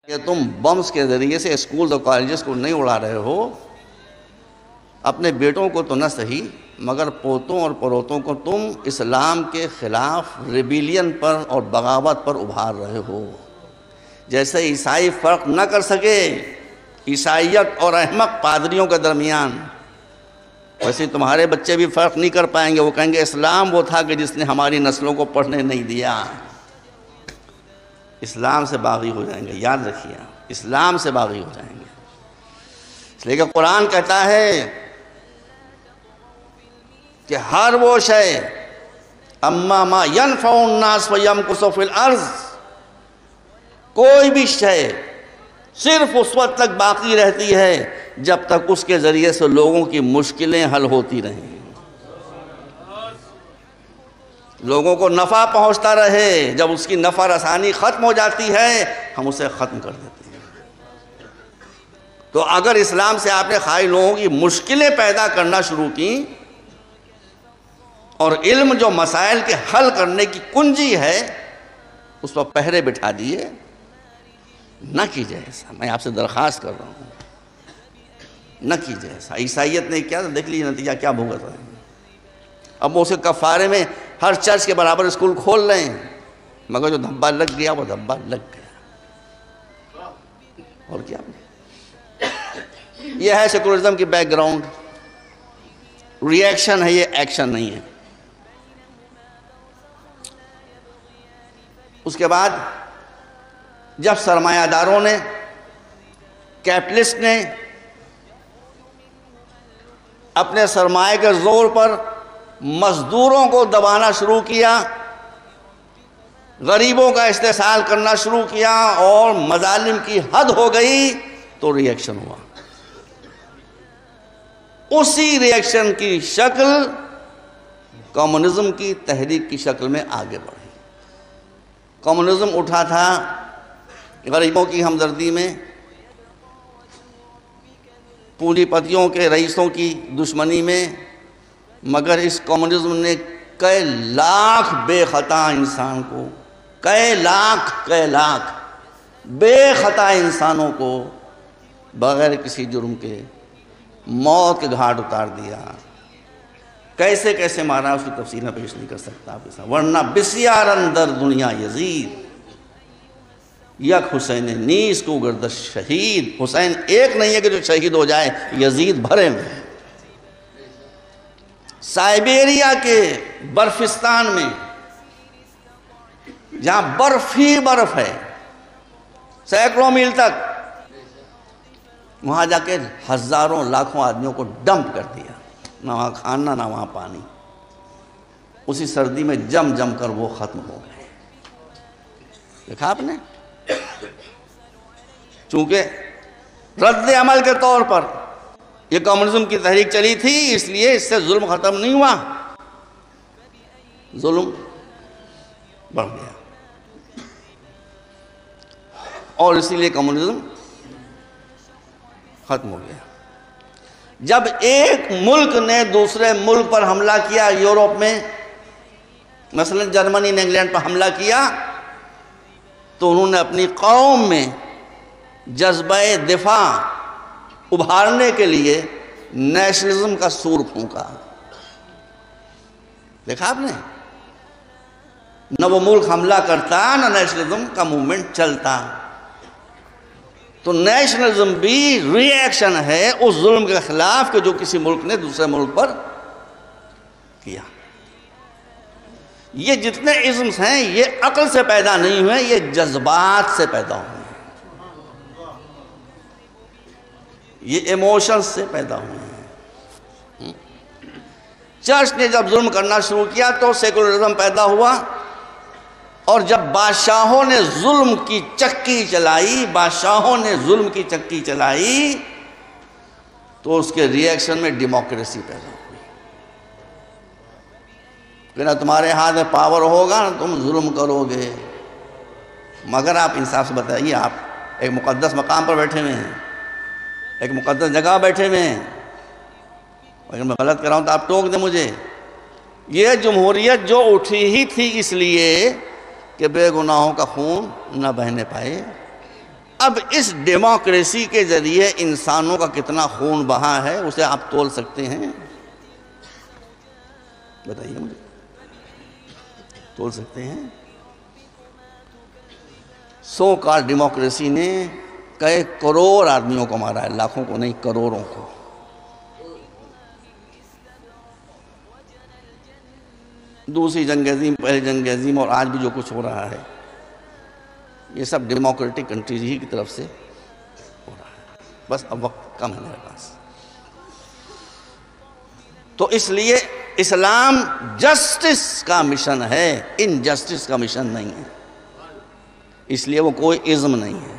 کہ تم بمز کے ذریعے سے اسکولز اور کالجز کو نہیں اڑا رہے ہو، اپنے بیٹوں کو تو نہ صحیح مگر پوتوں اور پروتوں کو تم اسلام کے خلاف ریبیلین پر اور بغاوت پر ابھار رہے ہو۔ جیسے عیسائی فرق نہ کر سکے عیسائیت اور احمق پادریوں کے درمیان، ویسے تمہارے بچے بھی فرق نہیں کر پائیں گے۔ وہ کہیں گے اسلام وہ تھا کہ جس نے ہماری نسلوں کو پڑھنے نہیں دیا۔ اسلام سے باغی ہو جائیں گے، یاد رکھیے، اسلام سے باغی ہو جائیں گے۔ اس لیے کہ قرآن کہتا ہے کہ ہر وہ شے اما ما ينفع الناس ويمكث في الارض، کوئی بھی شے صرف اس وقت تک باقی رہتی ہے جب تک اس کے ذریعے سے لوگوں کی مشکلیں حل ہوتی رہیں، لوگوں کو نفع پہنچتا رہے۔ جب اس کی نفع رسانی ختم ہو جاتی ہے ہم اسے ختم کر دیتے ہیں۔ تو اگر اسلام سے آپ نے خالی لوگوں کی مشکلیں پیدا کرنا شروع کی اور علم جو مسائل کے حل کرنے کی کنجی ہے اس پر پہرے بٹھا دیے، نہ کیجئے ایسا۔ میں آپ سے درخواست کر رہا ہوں، نہ کیجئے ایسا۔ عیسائیت نے کیا، دیکھ لیجیے نتیجہ کیا بھگت رہے ہیں۔ اب وہ اسے کفارے میں ہر چرچ کے برابر اسکول کھول رہے ہیں، مگر جو دھبا لگ گیا وہ دھبا لگ گیا۔ اور کیا یہ ہے سیکولرزم کی بیک گراؤنڈ، ری ایکشن ہے یہ، ایکشن نہیں ہے۔ اس کے بعد جب سرمایہ داروں نے، کیپٹلسٹ نے اپنے سرمایہ کے زور پر مزدوروں کو دبانا شروع کیا، غریبوں کا استحصال کرنا شروع کیا اور مظالم کی حد ہو گئی، تو ری ایکشن ہوا۔ اسی ری ایکشن کی شکل کمیونزم کی تحریک کی شکل میں آگے بڑھی۔ کمیونزم اٹھا تھا غریبوں کی ہمدردی میں، پونجی پتیوں کے رئیسوں کی دشمنی میں، مگر اس کمیونزم نے کئی لاکھ بے خطا انسان کو، کئی لاکھ بے خطا انسانوں کو بغیر کسی جرم کے موت کے گھاٹ اتار دیا۔ کیسے کیسے مارا اس کی تفصیل میں پیش نہیں کر سکتا آپ کے ساتھ، ورنہ بسیار اندر دنیا یزید، یک حسین نیز کو گردش شہید۔ حسین ایک نہیں ہے کہ جو شہید ہو جائے، یزید بھرے میں۔ سائبیریا کے برفستان میں جہاں برف ہی برف ہے سینکڑوں میل تک، وہاں جا کے ہزاروں لاکھوں آدمیوں کو ڈمپ کر دیا، نہ وہاں کھانا نہ وہاں پانی۔ اسی سردی میں جم جم کر وہ ختم ہو گئے۔ دیکھا آپ نے، چونکہ رد عمل کے طور پر یہ کمیونزم کی تحریک چلی تھی، اس لیے اس سے ظلم ختم نہیں ہوا، ظلم بڑھ گیا، اور اسی لیے کمیونزم ختم ہو گیا۔ جب ایک ملک نے دوسرے ملک پر حملہ کیا، یورپ میں مثلا جرمنی نے انگلینڈ پر حملہ کیا، تو انہوں نے اپنی قوم میں جذبہ دفاع ابھارنے کے لیے نیشنلزم کا سور پھونکا۔ دیکھا آپ نے، نہ وہ ملک حملہ کرتا نہ نیشنلزم کا موومنٹ چلتا۔ تو نیشنلزم بھی ری ایکشن ہے اس ظلم کے خلاف کہ جو کسی ملک نے دوسرے ملک پر کیا۔ یہ جتنے ازمز ہیں یہ عقل سے پیدا نہیں ہوئے، یہ جذبات سے پیدا ہوئے، یہ ایموشنز سے پیدا ہوئے ہیں۔ چرچ نے جب ظلم کرنا شروع کیا تو سیکولرزم پیدا ہوا، اور جب بادشاہوں نے ظلم کی چکی چلائی، تو اس کے ری ایکشن میں ڈیموکریسی پیدا ہوئی۔ کہ نہ تمہارے ہاتھ میں پاور ہوگا نہ تم ظلم کرو گے۔ مگر آپ انصاف سے بتائیے، آپ ایک مقدس مقام پر بیٹھے ہوئے ہیں، ایک مقدس جگہ بیٹھے ہوئے ہیں، اگر میں غلط کر رہا ہوں تو آپ ٹوک دیں مجھے۔ یہ جمہوریت جو اٹھی ہی تھی اس لیے کہ بے گناہوں کا خون نہ بہنے پائے، اب اس ڈیموکریسی کے ذریعے انسانوں کا کتنا خون بہا ہے اسے آپ تول سکتے ہیں؟ بتائیے مجھے، تول سکتے ہیں؟ 100 کال ڈیموکریسی نے کئی کروڑ آدمیوں کو مارا ہے، لاکھوں کو نہیں، کروڑوں کو۔ دوسری جنگ عظیم، پہلی جنگ عظیم، اور آج بھی جو کچھ ہو رہا ہے یہ سب ڈیموکریٹک کنٹریز ہی کی طرف سے ہو رہا ہے۔ بس اب وقت کم ہے میرے پاس، تو اس لیے اسلام جسٹس کا مشن ہے، انجسٹس کا مشن نہیں ہے، اس لیے وہ کوئی ازم نہیں ہے،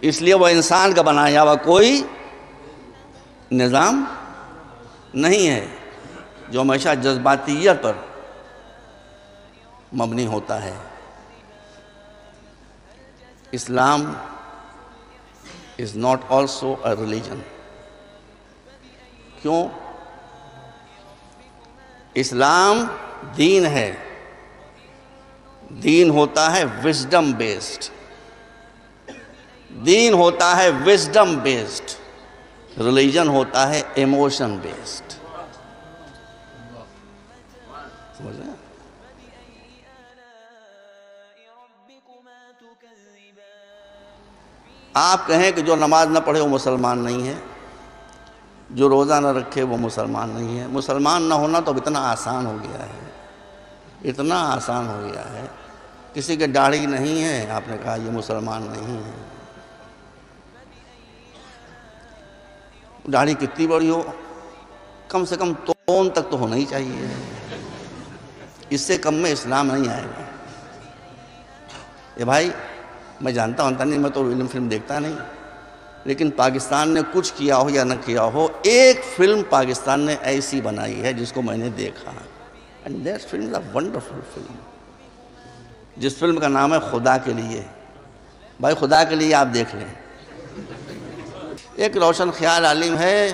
اس لیے وہ انسان کا بنایا ہوا کوئی نظام نہیں ہے جو ہمیشہ جذباتیت پر مبنی ہوتا ہے۔ اسلام is not also a religion۔ کیوں؟ اسلام دین ہے، دین ہوتا ہے وزڈم بیسڈ، دین ہوتا ہے وزڈم بیسڈ، ریلیجن ہوتا ہے ایموشن بیسڈ۔ سمجھ رہے ہیں؟ آپ کہیں کہ جو نماز نہ پڑھے وہ مسلمان نہیں ہے، جو روزہ نہ رکھے وہ مسلمان نہیں ہے۔ مسلمان نہ ہونا تو اب اتنا آسان ہو گیا ہے، اتنا آسان ہو گیا ہے۔ کسی کے داڑھی نہیں ہے، آپ نے کہا یہ مسلمان نہیں ہے۔ داڑھی کتنی بڑی ہو، کم سے کم تون تک تو ہونا ہی چاہیے، اس سے کم میں اسلام نہیں آئے گا۔ یہ بھائی میں جانتا ہوں نہیں، میں تو فلم دیکھتا نہیں، لیکن پاکستان نے کچھ کیا ہو یا نہ کیا ہو، ایک فلم پاکستان نے ایسی بنائی ہے جس کو میں نے دیکھا، and that film is a wonderful film، جس فلم کا نام ہے خدا کے لیے۔ بھائی خدا کے لیے آپ دیکھ لیں، ایک روشن خیال عالم ہے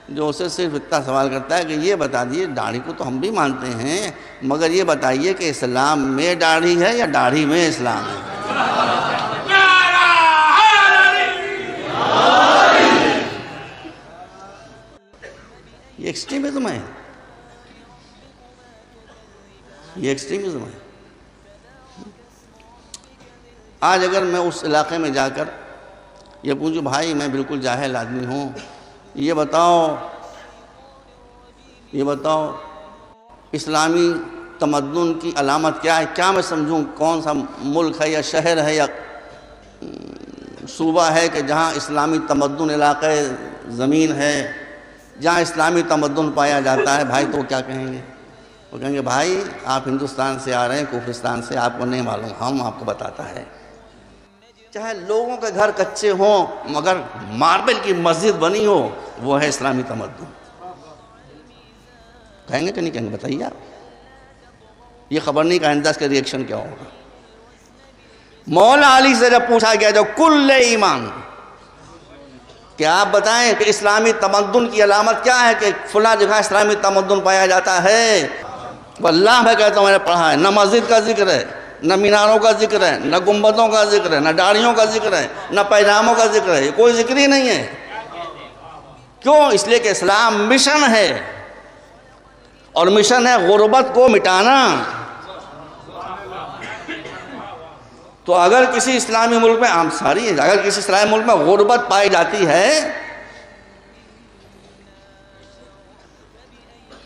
جو اسے صرف اتنا سوال کرتا ہے کہ یہ بتا دیئے، داڑھی کو تو ہم بھی مانتے ہیں، مگر یہ بتائیے کہ اسلام میں داڑھی ہے یا داڑھی میں اسلام ہے؟ یہ ایکسٹریمزم ہے، یہ ایکسٹریمزم ہے۔ آج اگر میں اس علاقے میں جا کر یہ پوچھوں بھائی میں بالکل جاہل آدمی ہوں، یہ بتاؤ اسلامی تمدن کی علامت کیا ہے، کیا میں سمجھوں کون سا ملک ہے یا شہر ہے یا صوبہ ہے کہ جہاں اسلامی تمدن علاقہ زمین ہے، جہاں اسلامی تمدن پایا جاتا ہے؟ بھائی تو وہ کیا کہیں گے؟ وہ کہیں گے بھائی آپ ہندوستان سے آ رہے ہیں، کفرستان سے، آپ کو نہیں معلوم، ہم آپ کو بتاتا ہے۔ چاہے لوگوں کے گھر کچے ہوں مگر ماربل کی مسجد بنی ہو، وہ ہے اسلامی تمدن۔ کہیں گے کہ نہیں کہیں گے؟ بتائیے آپ، یہ خبر نہیں کہ آئندہ اس کا ریئیکشن کیا ہوگا۔ مولا علی سے جب پوچھا گیا جو کل ایمان کہ آپ بتائیں کہ اسلامی تمدن کی علامت کیا ہے کہ فلاں جگہ اسلامی تمدن پایا جاتا ہے، واللہ میں کہتا ہوں میں نے پڑھا ہے، نہ مسجد کا ذکر ہے، نہ میناروں کا ذکر ہے، نہ گنبدوں کا ذکر ہے، نہ داڑھیوں کا ذکر ہے، نہ پیجاموں کا ذکر ہے، کوئی ذکر ہی نہیں ہے۔ کیوں؟ اس لیے کہ اسلام مشن ہے، اور مشن ہے غربت کو مٹانا۔ تو اگر کسی اسلامی ملک میں اگر کسی اسلامی ملک میں غربت پائی جاتی ہے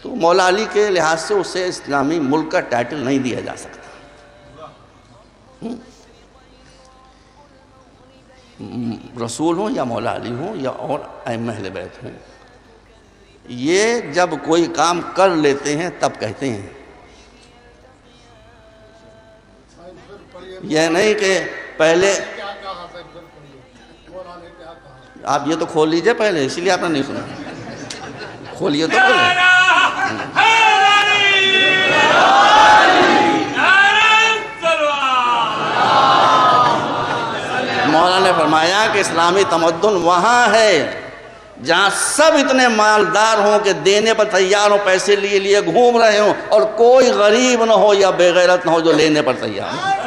تو مولا علی کے لحاظ سے اسے اسلامی ملک کا ٹائٹل نہیں دیا جا سکتا۔ رسول ہوں یا مولا علی ہوں یا اور ائمہ اہل بیت ہوں، یہ جب کوئی کام کر لیتے ہیں تب کہتے ہیں، یہ نہیں کہ پہلے آپ یہ تو کھول لیجئے پہلے، اسی لیے آپ نے نہیں سنا، کھولیے تو پہلے۔ مولانا نے فرمایا کہ اسلامی تمدن وہاں ہے جہاں سب اتنے مالدار ہوں کہ دینے پر تیار ہوں، پیسے لیے گھوم رہے ہوں، اور کوئی غریب نہ ہو یا بے غیرت نہ ہو جو لینے پر تیار ہو۔